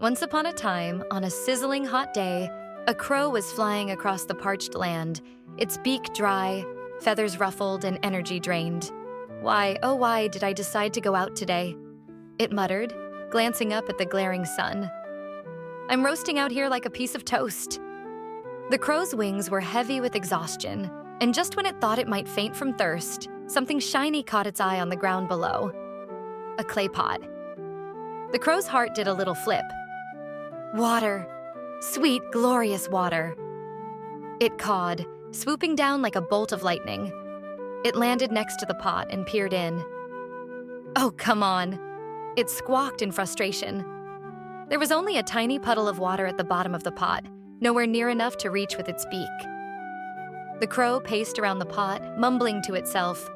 Once upon a time, on a sizzling hot day, a crow was flying across the parched land, its beak dry, feathers ruffled, and energy drained. "Why, oh why did I decide to go out today?" it muttered, glancing up at the glaring sun. "I'm roasting out here like a piece of toast." The crow's wings were heavy with exhaustion, and just when it thought it might faint from thirst, something shiny caught its eye on the ground below. A clay pot. The crow's heart did a little flip. Water. Sweet, glorious water. It cawed, swooping down like a bolt of lightning. It landed next to the pot and peered in. "Oh, come on." It squawked in frustration. There was only a tiny puddle of water at the bottom of the pot, nowhere near enough to reach with its beak. The crow paced around the pot, mumbling to itself,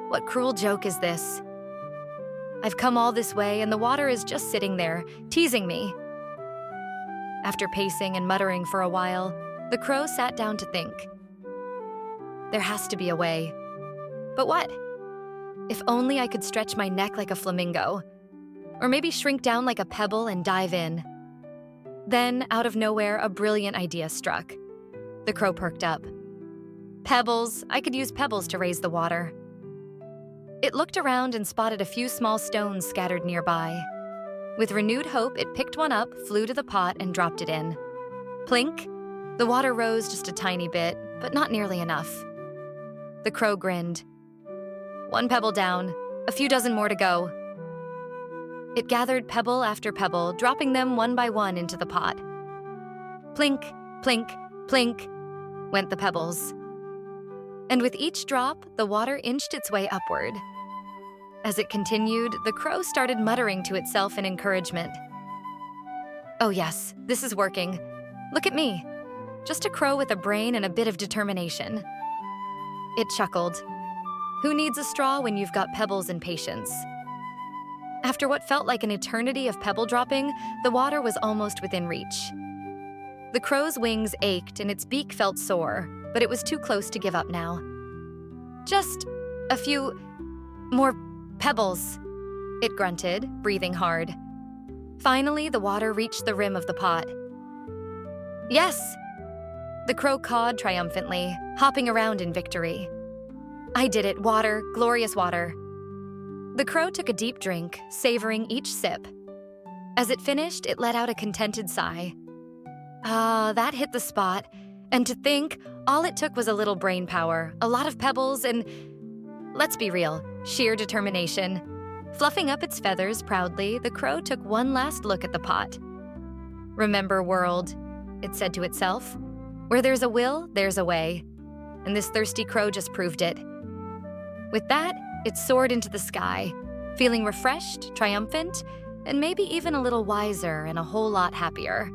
"What cruel joke is this? I've come all this way and the water is just sitting there, teasing me." After pacing and muttering for a while, the crow sat down to think. There has to be a way. But what? If only I could stretch my neck like a flamingo, or maybe shrink down like a pebble and dive in. Then, out of nowhere, a brilliant idea struck. The crow perked up. Pebbles, I could use pebbles to raise the water. It looked around and spotted a few small stones scattered nearby. With renewed hope, it picked one up, flew to the pot, and dropped it in. Plink! The water rose just a tiny bit, but not nearly enough. The crow grinned. One pebble down, a few dozen more to go. It gathered pebble after pebble, dropping them one by one into the pot. Plink, plink, plink, went the pebbles. And with each drop, the water inched its way upward. As it continued, the crow started muttering to itself in encouragement. "Oh yes, this is working. Look at me. Just a crow with a brain and a bit of determination." It chuckled. Who needs a straw when you've got pebbles and patience? After what felt like an eternity of pebble dropping, the water was almost within reach. The crow's wings ached and its beak felt sore, but it was too close to give up now. Just a few more pebbles, it grunted, breathing hard. Finally, the water reached the rim of the pot. Yes! The crow cawed triumphantly, hopping around in victory. I did it, water, glorious water. The crow took a deep drink, savoring each sip. As it finished, it let out a contented sigh. Ah, that hit the spot. And to think, all it took was a little brain power, a lot of pebbles, and, let's be real, sheer determination. Fluffing up its feathers proudly, the crow took one last look at the pot. Remember, world, it said to itself, where there's a will, there's a way. And this thirsty crow just proved it. With that, it soared into the sky, feeling refreshed, triumphant, and maybe even a little wiser and a whole lot happier.